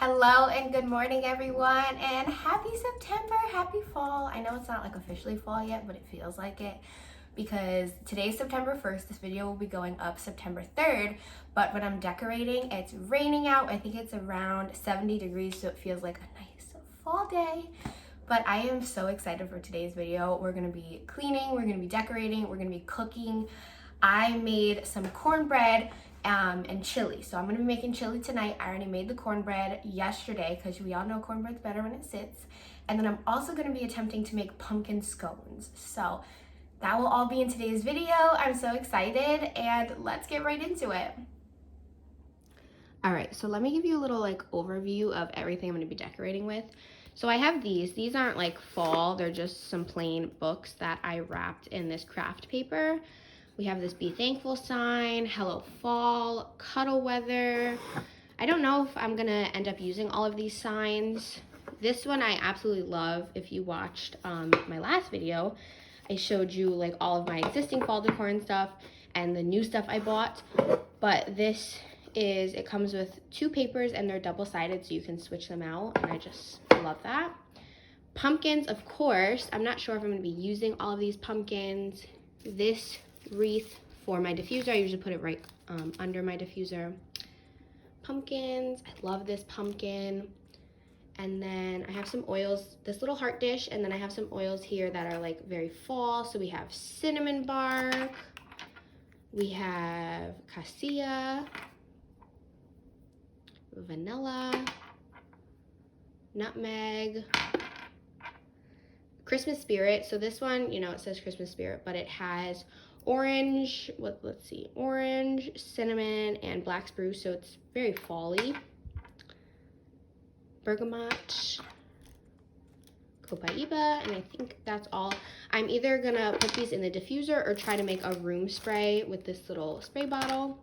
Hello and good morning everyone, and happy September, happy fall. I know it's not like officially fall yet, but it feels like it because today's September 1st. This video will be going up September 3rd, but when I'm decorating, it's raining out. I think it's around 70 degrees, so it feels like a nice fall day. But I am so excited for today's video. We're gonna be cleaning, we're gonna be decorating, we're gonna be cooking. I made some cornbread and chili. So I'm gonna be making chili tonight. I already made the cornbread yesterday because we all know cornbread's better when it sits. And then I'm also gonna be attempting to make pumpkin scones. So that will all be in today's video. I'm so excited, and let's get right into it. All right, so let me give you a little overview of everything I'm gonna be decorating with. So I have these aren't like fall, they're just some plain books that I wrapped in this craft paper. We have this Be Thankful sign, Hello Fall, Cuddle Weather. I don't know if I'm gonna end up using all of these signs. This one I absolutely love. If you watched my last video, I showed you like all of my existing fall decor and stuff and the new stuff I bought. But this it comes with two papers and they're double-sided so you can switch them out, and I just love that. Pumpkins, of course. I'm not sure if I'm gonna be using all of these pumpkins. This wreath for my diffuser, I usually put it right under my diffuser. Pumpkins, I love this pumpkin. And then I have some oils, this little heart dish, and then I have some oils here that are like very fall. So we have cinnamon bark, we have cassia, vanilla, nutmeg, Christmas spirit. So this one, you know, it says Christmas spirit, but it has orange, orange, cinnamon, and black spruce, so it's very fall-y. Bergamot, copaiba, and I think that's all. I'm either gonna put these in the diffuser or try to make a room spray with this little spray bottle.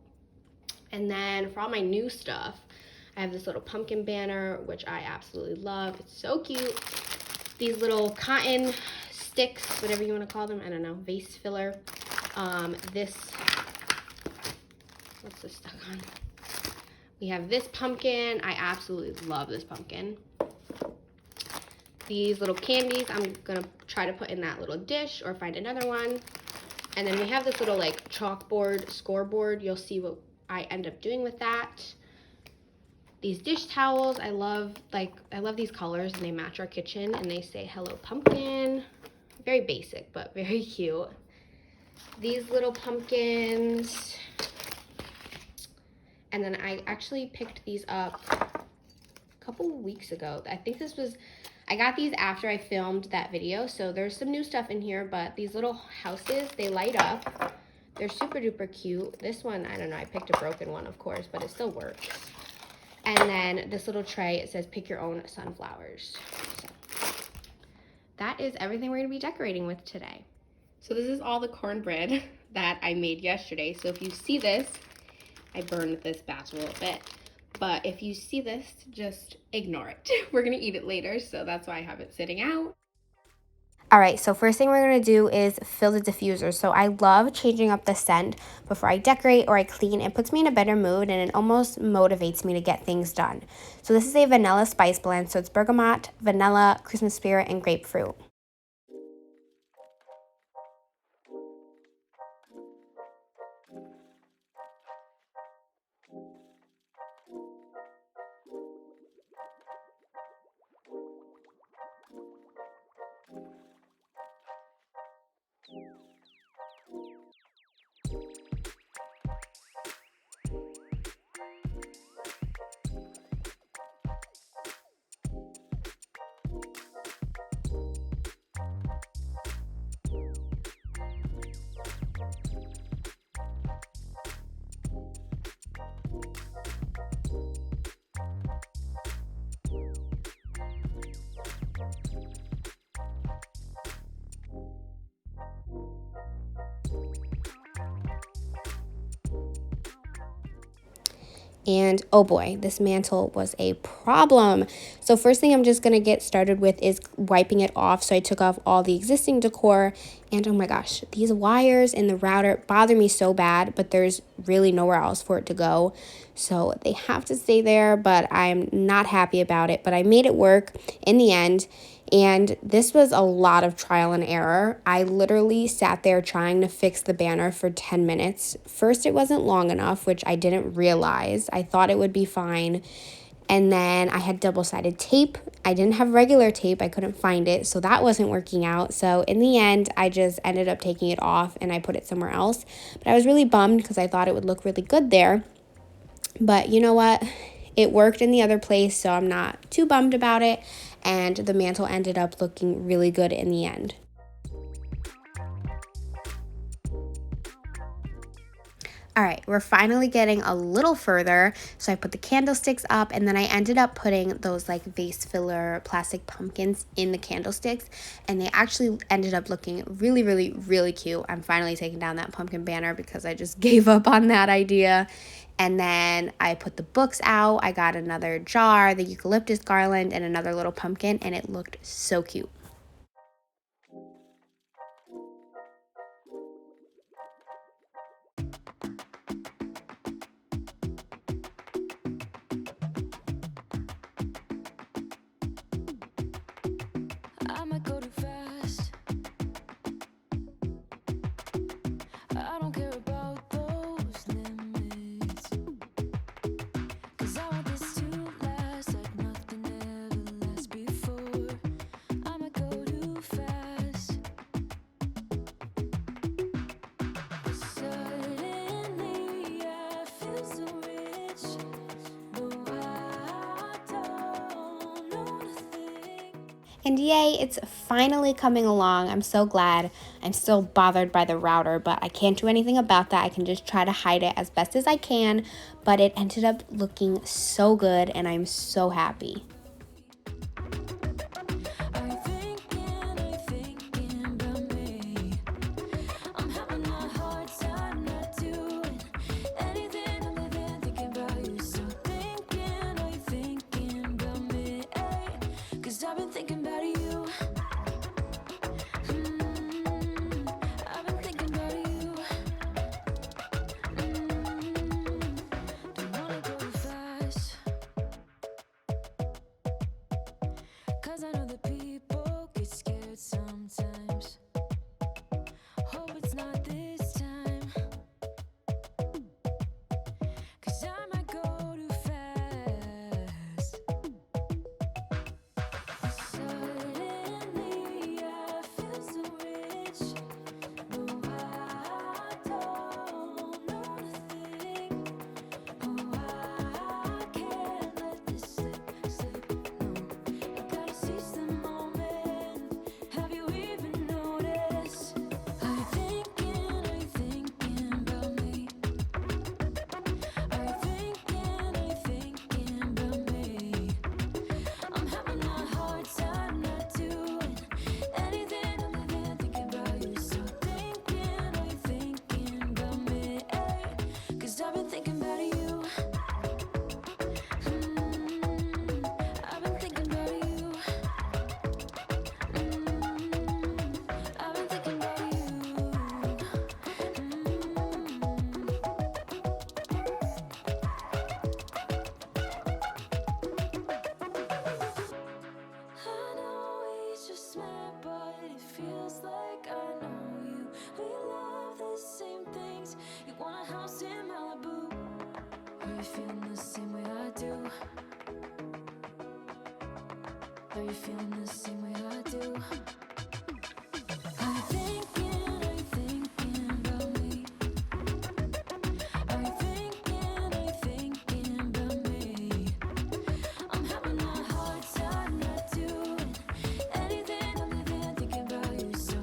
And then for all my new stuff, I have this little pumpkin banner, which I absolutely love. It's so cute. These little cotton sticks, whatever you want to call them, I don't know, vase filler. What's this stuck on? We have this pumpkin. I absolutely love this pumpkin. These little candies, I'm gonna try to put in that little dish or find another one. And then we have this little like chalkboard, scoreboard. You'll see what I end up doing with that. These dish towels, I love these colors and they match our kitchen and they say Hello Pumpkin. Very basic, but very cute. These little pumpkins. And then I actually picked these up a couple weeks ago. I think I got these after I filmed that video. So there's some new stuff in here, but these little houses, they light up. They're super duper cute. This one, I don't know, I picked a broken one, of course, but it still works. And then this little tray, it says pick your own sunflowers. So that is everything we're gonna be decorating with today. So this is all the cornbread that I made yesterday. So if you see this, I burned this batch a little bit, but if you see this, just ignore it. We're gonna eat it later, so that's why I have it sitting out. All right, so first thing we're gonna do is fill the diffuser. So I love changing up the scent before I decorate or I clean. It puts me in a better mood and it almost motivates me to get things done. So this is a vanilla spice blend. So it's bergamot, vanilla, Christmas spirit, and grapefruit. And oh boy, this mantle was a problem. So first thing I'm just gonna get started with is wiping it off. So I took off all the existing decor And oh my gosh, these wires in the router bother me so bad, but there's really nowhere else for it to go. So they have to stay there, but I'm not happy about it. But I made it work in the end. And this was a lot of trial and error. I literally sat there trying to fix the banner for 10 minutes. First, it wasn't long enough, which I didn't realize. I thought it would be fine. And then I had double-sided tape. I didn't have regular tape. I couldn't find it, so that wasn't working out. So in the end, I just ended up taking it off and I put it somewhere else. But I was really bummed because I thought it would look really good there. But you know what? It worked in the other place, so I'm not too bummed about it. And the mantle ended up looking really good in the end. All right, we're finally getting a little further. So I put the candlesticks up, and then I ended up putting those like vase filler plastic pumpkins in the candlesticks, and they actually ended up looking really, really, really cute. I'm finally taking down that pumpkin banner because I just gave up on that idea. And then I put the books out. I got another jar, the eucalyptus garland, and another little pumpkin, and it looked so cute. I might go too fast. I don't care about those limits, 'cause I want this to last like nothing ever lasts before. I might go too fast. Suddenly I feel so rich, but I don't know nothing. And yay, it's finally coming along. I'm so glad. I'm still bothered by the router, but I can't do anything about that. I can just try to hide it as best as I can, but it ended up looking so good, and I'm so happy. I've been thinking about you. I've been thinking about you. Don't wanna go too fast, 'cause I know that people get scared sometimes. Hope it's not this time, 'cause I might go too fast. Suddenly I feel so rich, but I don't know nothing. Oh, I can't let this slip. No, I gotta seize the moment. Have you even noticed? Are you thinking about me? Are you thinking about me? I'm having a hard time not doing anything other than thinking about you. So are you thinking about me? 'Cause I've been thinking about you. I've been thinking about you. I've been thinking about you. I know we just met, but it feels like I know you. We love the same things. You want a house in Malibu. Are you feeling the same way I do? Are you feeling the same way I do? Are you thinking about me? Are you thinking about me? I'm having a hard time not doing anything other than thinking about you. So are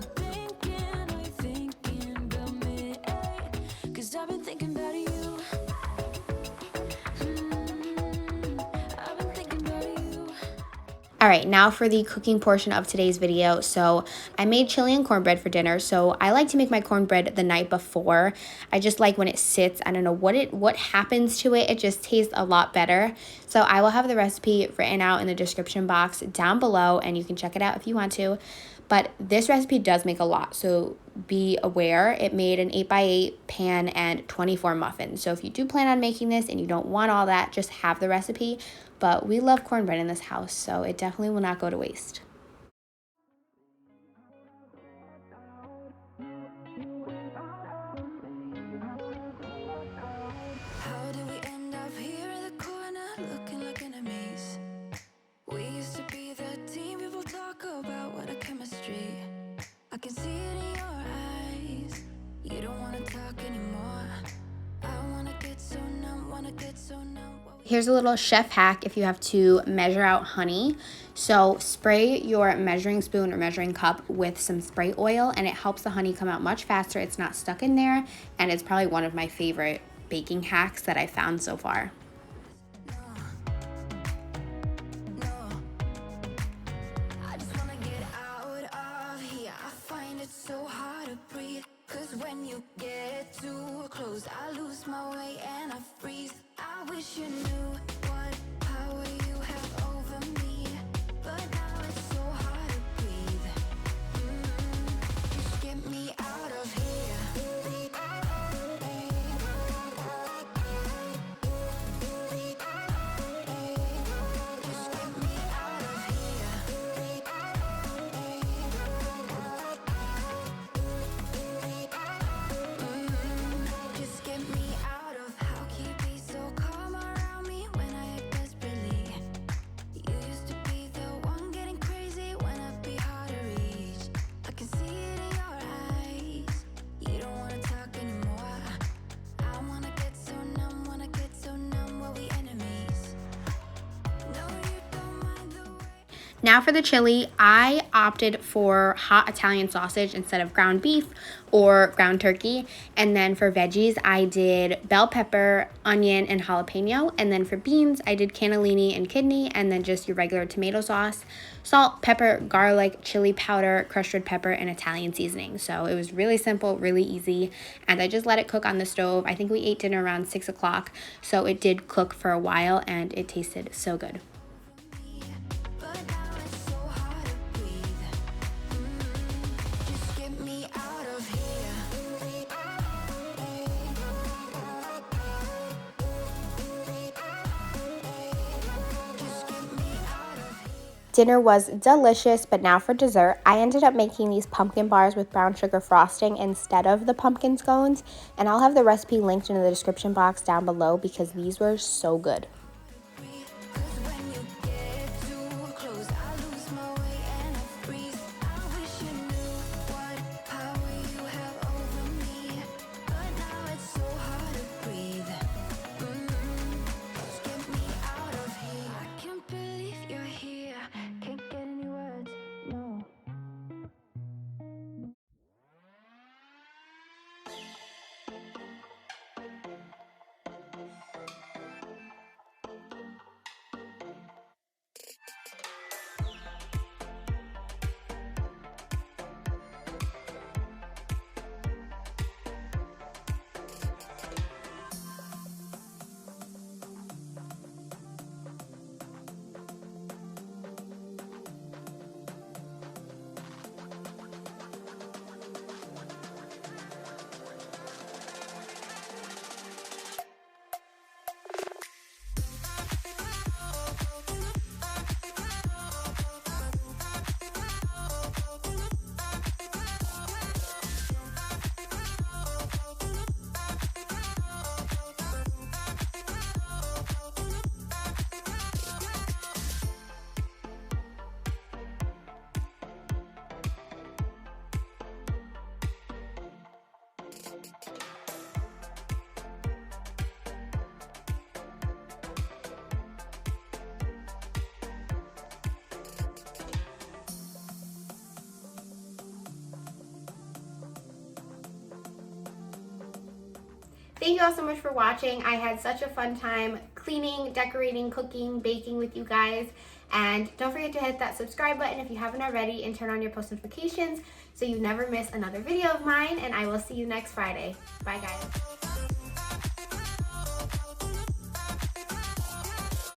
you thinking about me? 'Cause I've been thinking about you. I've been thinking about you. All right, now for the cooking portion of today's video. So I made chili and cornbread for dinner. So I like to make my cornbread the night before. I just like when it sits. I don't know what happens to it. It just tastes a lot better. So I will have the recipe written out in the description box down below, and you can check it out if you want to. But this recipe does make a lot, so be aware. It made an 8x8 pan and 24 muffins. So if you do plan on making this and you don't want all that, just have the recipe. But we love cornbread in this house, so it definitely will not go to waste. How did we end up here in the corner, looking like an amaze? We used to be the team people talk about, what a chemistry. I can see it in your eyes. You don't want to talk anymore. I want to get so numb, want to get so numb. Here's a little chef hack if you have to measure out honey. So spray your measuring spoon or measuring cup with some spray oil, and it helps the honey come out much faster. It's not stuck in there, and it's probably one of my favorite baking hacks that I found so far. I just want to get out of here. I find it so hard to breathe, 'cause when you get too close, I lose my way and I freeze. I wish you knew what power you have over me, but now it's so hard to breathe. Just get me out of here. Just get me out of here. Just get me out of. How can you be so calm around me when I act desperately? You used to be the one getting crazy when I'd be hard to reach. I can see it in your eyes. You don't wanna talk anymore. I wanna get so numb, were we enemies? No, you don't mind the way. Now for the chili, I opted for hot Italian sausage instead of ground beef or ground turkey. And then for veggies, I did bell pepper, onion, and jalapeno. And then for beans, I did cannellini and kidney, and then just your regular tomato sauce, salt, pepper, garlic, chili powder, crushed red pepper, and Italian seasoning. So it was really simple, really easy. And I just let it cook on the stove. I think we ate dinner around 6 o'clock. So it did cook for a while, and it tasted so good. But now it's so hard to breathe. Just get me out of here. Just get me out of here. Dinner was delicious, but now for dessert, I ended up making these pumpkin bars with brown sugar frosting instead of the pumpkin scones, and I'll have the recipe linked in the description box down below because these were so good. 'Cause when you get too close, I lose my way and I freeze. I wish you knew what power you have over me, but now it's so hard to breathe. Just get me out of here. I can't believe you're here. Can't get any words, no. Thank you all so much for watching. I had such a fun time cleaning, decorating, cooking, baking with you guys. And don't forget to hit that subscribe button if you haven't already, and turn on your post notifications so you never miss another video of mine. And I will see you next Friday. Bye guys.